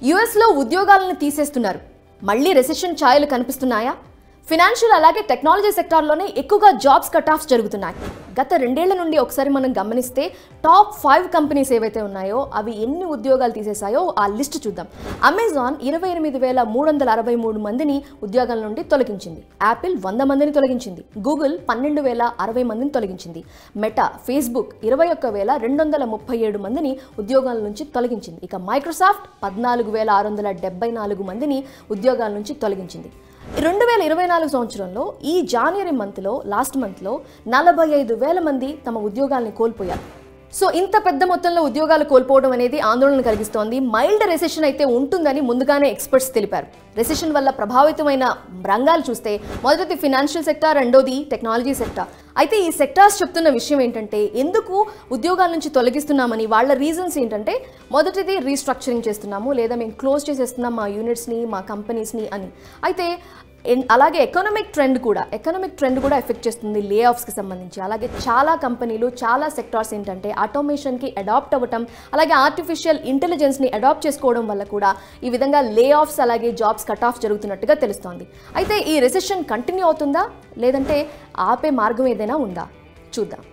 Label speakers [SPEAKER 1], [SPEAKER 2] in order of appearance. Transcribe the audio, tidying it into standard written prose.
[SPEAKER 1] యుఎస్లో ఉద్యోగాలను తీసేస్తున్నారు. మళ్ళీ రెసెషన్ ఛాయలు కనిపిస్తున్నాయా? ఫైనాన్షియల్ అలాగే టెక్నాలజీ సెక్టార్లోనే ఎక్కువగా జాబ్స్ కట్ ఆఫ్స్ జరుగుతున్నాయి. గత 2 ఏళ్ల నుండి ఒకసారి మనం గమనిస్తే టాప్ 5 కంపెనీస్ ఏవైతే ఉన్నాయో అవి ఎన్ని ఉద్యోగాలు తీసేశాయో ఆ లిస్ట్ చూద్దాం. అమెజాన్ 28,363 మందిని ఉద్యోగాల నుండి తొలగించింది. యాపిల్ 100 మందిని తొలగించింది. గూగుల్ 12,060 మందిని తొలగించింది. మెటా, ఫేస్బుక్ 21,237 మందిని ఉద్యోగాల నుంచి తొలగించింది. ఇక మైక్రోసాఫ్ట్ 14,674 మందిని ఉద్యోగాల నుంచి తొలగించింది. 2024 సంవత్సరంలో ఈ జనవరి లాస్ట్ మంత్లో 45,000 మంది తమ ఉద్యోగాల్ని కోల్పోయారు. సో ఇంత పెద్ద మొత్తంలో ఉద్యోగాలు కోల్పోవడం అనేది ఆందోళన కలిగిస్తోంది. మైల్డ్ రెసెషన్ అయితే ఉంటుందని ముందుగానే ఎక్స్పర్ట్స్ తెలిపారు. రెసెషన్ వల్ల ప్రభావితమైన రంగాలు చూస్తే మొదటిది ఫైనాన్షియల్ సెక్టార్, రెండోది టెక్నాలజీ సెక్టార్. అయితే ఈ సెక్టార్స్ చెప్తున్న విషయం ఏంటంటే ఎందుకు ఉద్యోగాల నుంచి తొలగిస్తున్నామని వాళ్ళ రీజన్స్ ఏంటంటే మొదటిది రీస్ట్రక్చరింగ్ చేస్తున్నాము, లేదా మేము క్లోజ్ చేసేస్తున్నాం మా యూనిట్స్ని, మా కంపెనీస్ని అని. అయితే అలాగే ఎకనామిక్ ట్రెండ్ కూడా ఎఫెక్ట్ చేస్తుంది లే ఆఫ్స్కి సంబంధించి. అలాగే చాలా కంపెనీలు, చాలా సెక్టార్స్ ఏంటంటే ఆటోమేషన్కి అడాప్ట్ అవ్వటం, అలాగే ఆర్టిఫిషియల్ ఇంటెలిజెన్స్ని అడాప్ట్ చేసుకోవడం వల్ల కూడా ఈ విధంగా లే ఆఫ్స్ అలాగే జాబ్స్ కట్ ఆఫ్ జరుగుతున్నట్టుగా తెలుస్తోంది. అయితే ఈ రెసెషన్ కంటిన్యూ అవుతుందా, లేదంటే ఆపే మార్గం ఏదైనా ఉందా? చూద్దాం.